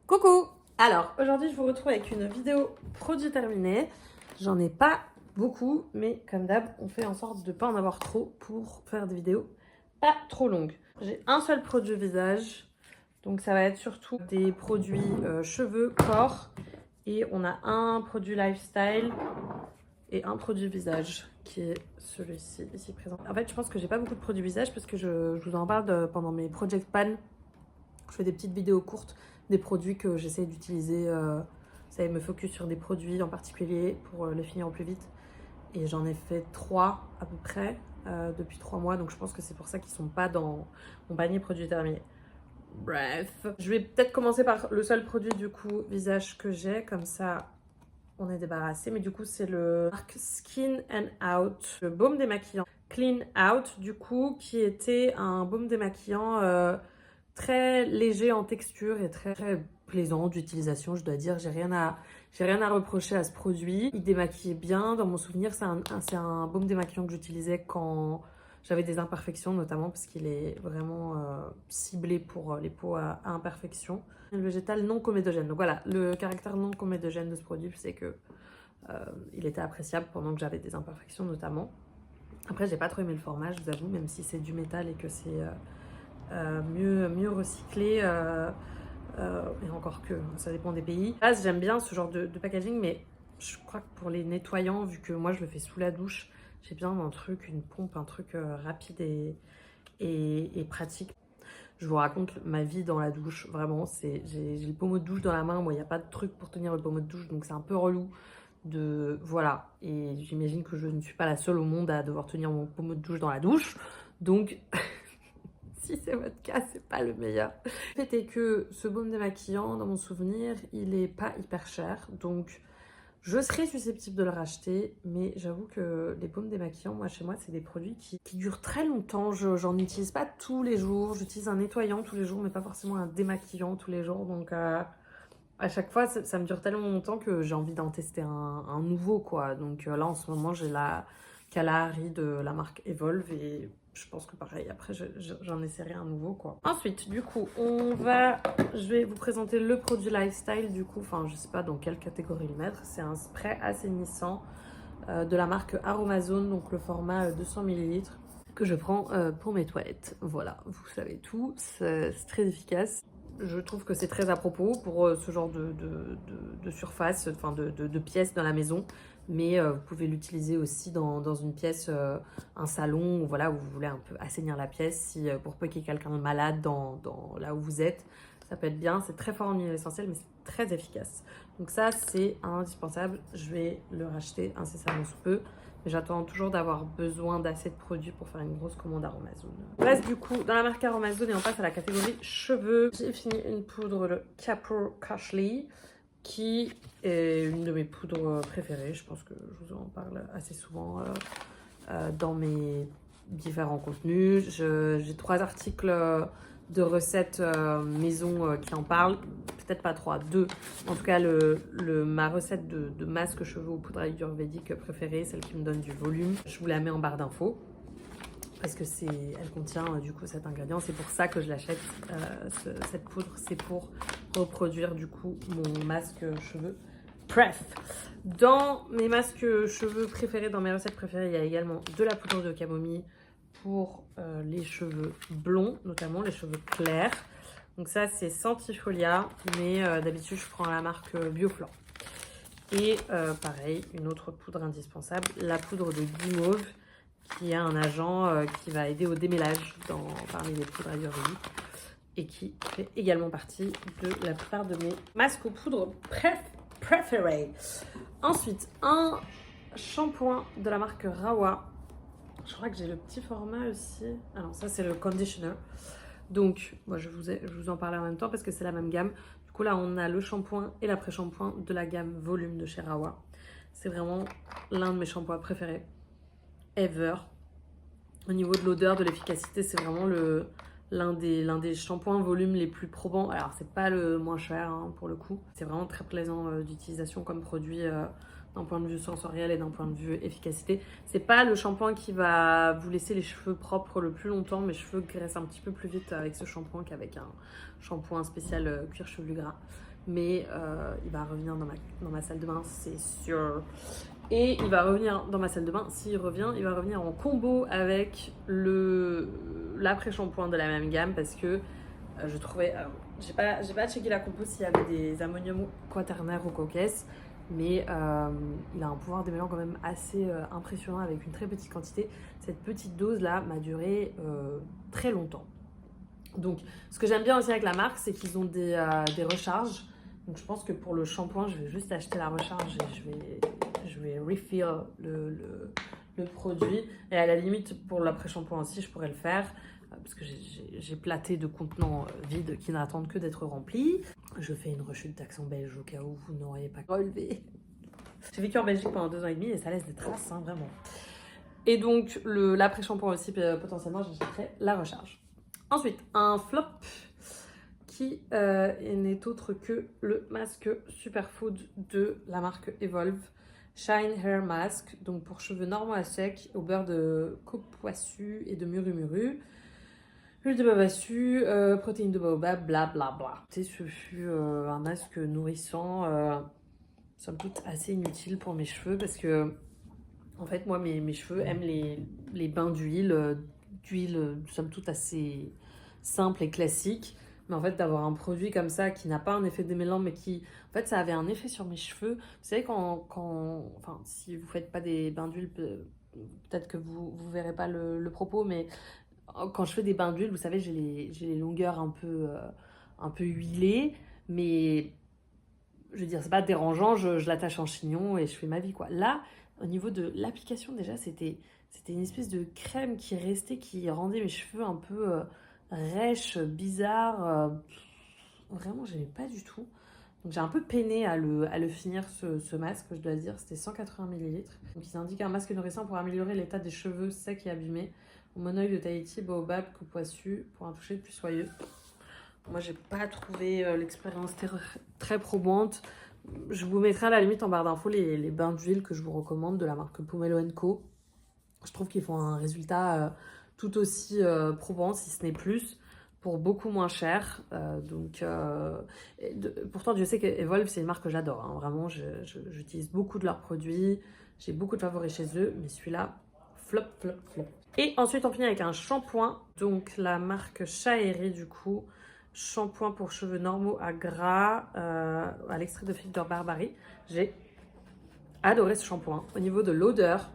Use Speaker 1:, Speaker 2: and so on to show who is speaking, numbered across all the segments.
Speaker 1: Coucou! Alors, aujourd'hui, je vous retrouve avec une vidéo produit terminé. J'en ai pas beaucoup, mais comme d'hab, on fait en sorte de ne pas en avoir trop pour faire des vidéos pas trop longues. J'ai un seul produit visage, donc ça va être surtout des produits cheveux, corps, et on a un produit lifestyle et un produit visage qui est celui-ci ici présent. En fait, je pense que j'ai pas beaucoup de produits visage parce que je vous en parle pendant mes Project Pan. Je fais des petites vidéos courtes, des produits que j'essaie d'utiliser. Ça me focus sur des produits en particulier pour les finir au plus vite. Et j'en ai fait 3 à peu près depuis 3 mois. Donc je pense que c'est pour ça qu'ils ne sont pas dans mon panier produit terminé. Bref. Je vais peut-être commencer par le seul produit du coup visage que j'ai. Comme ça, on est débarrassé. Mais du coup, c'est le marque Skin and Out. Le baume démaquillant Clean Out du coup, qui était un baume démaquillant très léger en texture et très, très plaisant d'utilisation, je dois dire. J'ai rien à reprocher à ce produit. Il démaquille bien. Dans mon souvenir, c'est un baume démaquillant que j'utilisais quand j'avais des imperfections, notamment parce qu'il est vraiment ciblé pour les peaux à imperfections. Le végétal non comédogène. Donc voilà, le caractère non comédogène de ce produit, c'est que il était appréciable pendant que j'avais des imperfections, notamment. Après, j'ai pas trop aimé le format, je vous avoue, même si c'est du métal et que c'est mieux recyclé. Et encore que ça dépend des pays. Là, j'aime bien ce genre de packaging, mais je crois que pour les nettoyants, vu que moi je le fais sous la douche, j'ai besoin d'un truc, une pompe, un truc rapide et pratique. Je vous raconte ma vie dans la douche, vraiment, j'ai le pommeau de douche dans la main, moi il n'y a pas de truc pour tenir le pommeau de douche, donc c'est un peu relou voilà, et j'imagine que je ne suis pas la seule au monde à devoir tenir mon pommeau de douche dans la douche, donc si c'est votre cas, c'est pas le meilleur. Le fait est que ce baume démaquillant, dans mon souvenir, il est pas hyper cher, donc je serais susceptible de le racheter, mais j'avoue que les baumes démaquillants, moi chez moi, c'est des produits qui durent très longtemps. J'en utilise pas tous les jours. J'utilise un nettoyant tous les jours, mais pas forcément un démaquillant tous les jours. Donc à chaque fois, ça me dure tellement longtemps que j'ai envie d'en tester un nouveau, quoi. Donc là, en ce moment, j'ai la Kalahari de la marque Evolve et je pense que pareil, après, j'en essaierai un nouveau, quoi. Ensuite, du coup, je vais vous présenter le produit lifestyle, du coup, enfin, je sais pas dans quelle catégorie le mettre. C'est un spray assainissant de la marque Aromazone, donc le format 200 ml que je prends pour mes toilettes. Voilà, vous savez tout, c'est très efficace. Je trouve que c'est très à propos pour ce genre de surface, enfin de pièces dans la maison. Mais vous pouvez l'utiliser aussi dans une pièce, un salon, voilà, où vous voulez un peu assainir la pièce, si, pour peu qu'il y ait quelqu'un de malade là où vous êtes. Ça peut être bien, c'est très fort en huile essentielle, mais c'est très efficace. Donc ça, c'est indispensable. Je vais le racheter incessamment sous peu. Mais j'attends toujours d'avoir besoin d'assez de produits pour faire une grosse commande Aromazone. On reste du coup dans la marque Aromazone et on passe à la catégorie cheveux. J'ai fini une poudre, le Capro Cashly, qui est une de mes poudres préférées. Je pense que je vous en parle assez souvent dans mes différents contenus. J'ai 3 articles de recettes maison qui en parlent. Peut-être pas 3, 2. En tout cas, ma recette de masque cheveux aux poudres ayurvédiques préférée, celle qui me donne du volume. Je vous la mets en barre d'infos parce que elle contient du coup cet ingrédient. C'est pour ça que je l'achète, cette poudre. C'est pour reproduire du coup mon masque cheveux Pref. Dans mes masques cheveux préférés, dans mes recettes préférées, il y a également de la poudre de camomille pour les cheveux blonds, notamment les cheveux clairs. Donc ça, c'est Santifolia, mais d'habitude, je prends la marque Bioflan. Et pareil, une autre poudre indispensable, la poudre de guimauve, qui est un agent qui va aider au démêlage parmi les poudres ayurvédiques et qui fait également partie de la plupart de mes masques aux poudres préférés. Ensuite, un shampoing de la marque Rawa. Je crois que j'ai le petit format aussi. Alors ça, c'est le conditioner. Donc, moi, je vous en parle en même temps parce que c'est la même gamme. Du coup, là, on a le shampoing et l'après-shampoing de la gamme volume de chez Rawa. C'est vraiment l'un de mes shampoings préférés ever. Au niveau de l'odeur, de l'efficacité, c'est vraiment l'un des shampoings volume les plus probants. Alors, c'est pas le moins cher hein, pour le coup. C'est vraiment très plaisant d'utilisation comme produit d'un point de vue sensoriel et d'un point de vue efficacité. C'est pas le shampoing qui va vous laisser les cheveux propres le plus longtemps. Mes cheveux graissent un petit peu plus vite avec ce shampoing qu'avec un shampoing spécial cuir chevelu gras. mais il va revenir dans ma salle de bain, c'est sûr. Et il va revenir dans ma salle de bain. S'il revient, il va revenir en combo avec l'après-shampoing de la même gamme parce que je trouvais. Alors, j'ai pas checké la compo s'il y avait des ammonium quaternaire ou coquesses, mais il a un pouvoir démêlant quand même assez impressionnant avec une très petite quantité. Cette petite dose là m'a duré très longtemps. Donc, ce que j'aime bien aussi avec la marque, c'est qu'ils ont des recharges. Donc, je pense que pour le shampoing, je vais juste acheter la recharge et je vais refill le produit. Et à la limite, pour l'après-shampoing aussi, je pourrais le faire. Parce que j'ai platé de contenants vides qui n'attendent que d'être remplis. Je fais une rechute d'accent belge au cas où vous n'auriez pas relevé. J'ai vécu en Belgique pendant 2 ans et demi et ça laisse des traces, hein, vraiment. Et donc, l'après-shampoing aussi, potentiellement, j'achèterai la recharge. Ensuite, un flop qui n'est autre que le masque Superfood de la marque Evolve. Shine Hair Mask, donc pour cheveux normaux à sec, au beurre de coco poissu et de muru-muru. Huile de babassu, protéines de baobab, blablabla. Ce fut un masque nourrissant, somme toute assez inutile pour mes cheveux parce que, en fait, moi, mes cheveux aiment les bains d'huile, somme toute assez simple et classique. Mais en fait, d'avoir un produit comme ça qui n'a pas un effet démêlant, mais qui, en fait, ça avait un effet sur mes cheveux. Vous savez, enfin, si vous faites pas des bains d'huile, peut-être que vous verrez pas le propos, mais quand je fais des bains d'huile, vous savez, j'ai les longueurs un peu huilées, mais je veux dire, c'est pas dérangeant, je l'attache en chignon et je fais ma vie, quoi. Là, au niveau de l'application, déjà, c'était une espèce de crème qui restait, qui rendait mes cheveux un peu rêches, bizarres. Vraiment, j'aimais pas du tout. Donc j'ai un peu peiné à le finir, ce masque, je dois dire. C'était 180 ml. Donc ils indiquent un masque nourrissant pour améliorer l'état des cheveux secs et abîmés. Au monoeil de Tahiti, baobab, coco poissu, pour un toucher plus soyeux. Moi, j'ai pas trouvé l'expérience très probante. Je vous mettrai à la limite en barre d'infos les bains d'huile que je vous recommande de la marque Pomelo & Co. Je trouve qu'ils font un résultat tout aussi probant, si ce n'est plus, pour beaucoup moins cher. Pourtant, Dieu sait qu'Evolve, c'est une marque que j'adore. Hein. Vraiment, j'utilise beaucoup de leurs produits. J'ai beaucoup de favoris chez eux. Mais celui-là, flop, flop, flop. Et ensuite, on finit avec un shampoing. Donc, la marque Shaeri, du coup. Shampoing pour cheveux normaux à gras à l'extrait de figue de barbarie. J'ai adoré ce shampoing. Au niveau de l'odeur,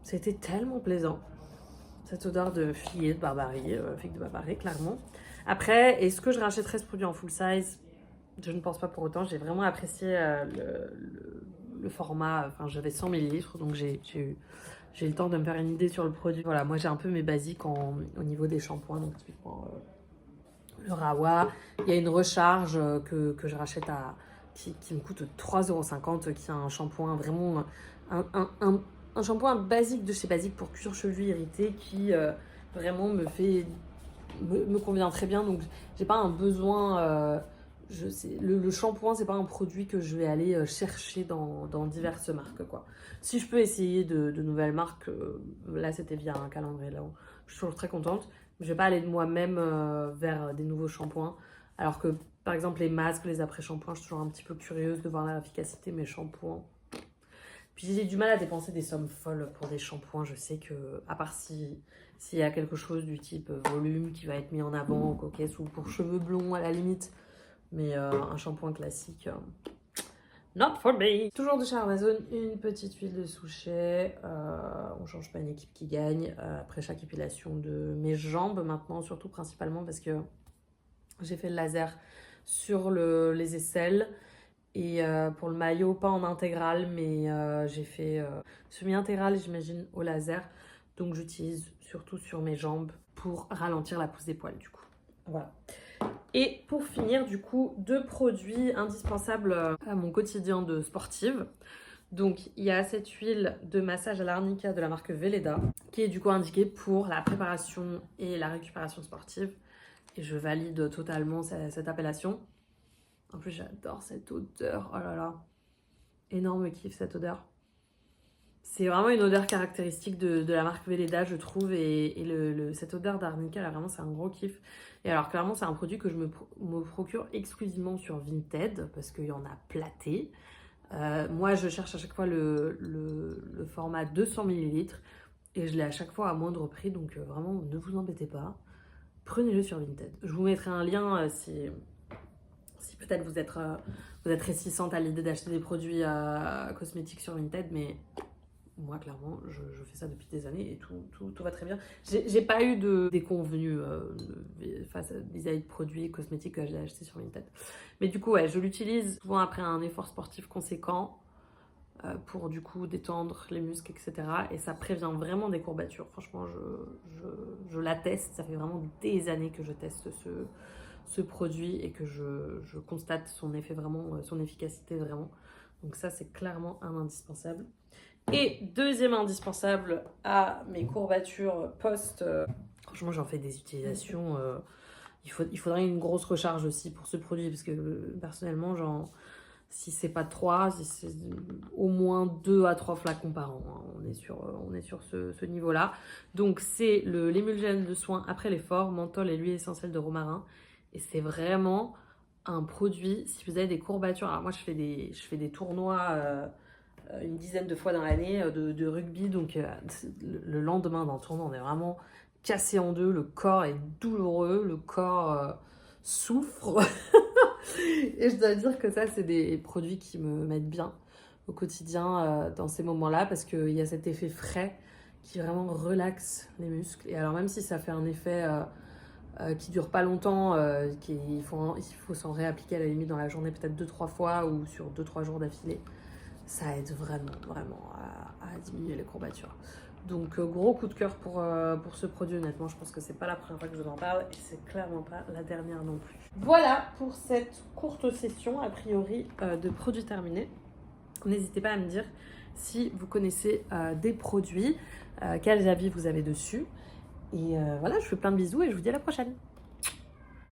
Speaker 1: c'était tellement plaisant. Cette odeur de figuier de barbarie, figue de barbarie, clairement. Après, est-ce que je rachèterais ce produit en full size? Je ne pense pas pour autant. J'ai vraiment apprécié le format. Enfin, j'avais 100 ml, donc j'ai eu le temps de me faire une idée sur le produit. Voilà, moi j'ai un peu mes basiques au niveau des shampoings. Donc, typiquement, le Rawa. Il y a une recharge que je rachète qui me coûte 3,50 €, qui a un shampoing vraiment un shampoing basique de chez Basique pour cuir chevelu irrité qui vraiment me convient très bien. Donc j'ai pas un besoin. Le shampoing, c'est pas un produit que je vais aller chercher dans diverses marques, quoi. Si je peux essayer de nouvelles marques, là c'était via un calendrier, là je suis toujours très contente. Je vais pas aller de moi-même vers des nouveaux shampoings. Alors que par exemple les masques, les après-shampoings, je suis toujours un petit peu curieuse de voir l'efficacité de mes shampoings. Puis j'ai du mal à dépenser des sommes folles pour des shampoings. Je sais que, à part s'il y a quelque chose du type volume qui va être mis en avant, coquesse ou pour cheveux blonds à la limite. Mais un shampoing classique, not for me. Toujours de chez Amazon, une petite huile de souchet. On change pas une équipe qui gagne. Après chaque épilation de mes jambes maintenant, surtout principalement parce que j'ai fait le laser sur les aisselles. Et pour le maillot, pas en intégral, mais j'ai fait semi-intégral, j'imagine, au laser. Donc j'utilise surtout sur mes jambes pour ralentir la pousse des poils, du coup. Voilà. Et pour finir, du coup, 2 produits indispensables à mon quotidien de sportive. Donc, il y a cette huile de massage à l'arnica de la marque Veleda, qui est du coup indiquée pour la préparation et la récupération sportive. Et je valide totalement cette appellation. En plus, j'adore cette odeur. Oh là là. Énorme kiff, cette odeur. C'est vraiment une odeur caractéristique de la marque Velleda, je trouve. Et cette odeur d'arnica, là, vraiment, c'est un gros kiff. Et alors, clairement, c'est un produit que je me procure exclusivement sur Vinted parce qu'il y en a platé. Moi, je cherche à chaque fois le format 200 ml et je l'ai à chaque fois à moindre prix. Donc, vraiment, ne vous embêtez pas. Prenez-le sur Vinted. Je vous mettrai un lien si peut-être vous êtes réticente à l'idée d'acheter des produits cosmétiques sur Vinted, mais moi, clairement, je fais ça depuis des années et tout va très bien. J'ai pas eu de déconvenus face vis-à-vis de produits cosmétiques que j'ai achetés sur Vinted. Mais du coup, ouais, je l'utilise souvent après un effort sportif conséquent pour du coup détendre les muscles, etc. Et ça prévient vraiment des courbatures. Franchement, je l'atteste. Ça fait vraiment des années que je teste ce produit et que je constate son effet vraiment, son efficacité vraiment. Donc ça, c'est clairement un indispensable. Et deuxième indispensable à mes courbatures post... franchement, j'en fais des utilisations... il faudrait une grosse recharge aussi pour ce produit parce que personnellement, si c'est pas 3, si c'est au moins 2 à 3 flacons par an. Hein. On est sur ce niveau-là. Donc, c'est l'émulgène de soin après l'effort, menthol et l'huile essentielle de romarin. Et c'est vraiment un produit, si vous avez des courbatures... Alors moi, je fais des tournois... une dizaine de fois dans l'année de rugby, donc le lendemain d'un tournoi on est vraiment cassé en deux, le corps est douloureux, le corps souffre et je dois dire que ça c'est des produits qui me mettent bien au quotidien dans ces moments-là parce qu'il y a cet effet frais qui vraiment relaxe les muscles. Et alors même si ça fait un effet qui dure pas longtemps, il faut s'en réappliquer à la limite dans la journée peut-être 2-3 fois ou sur 2-3 jours d'affilée, ça aide vraiment à diminuer les courbatures. Donc gros coup de cœur pour ce produit, honnêtement. Je pense que c'est pas la première fois que je vous en parle et c'est clairement pas la dernière non plus. Voilà pour cette courte session a priori de produits terminés. N'hésitez pas à me dire si vous connaissez des produits, quels avis vous avez dessus. Et voilà, je vous fais plein de bisous et je vous dis à la prochaine.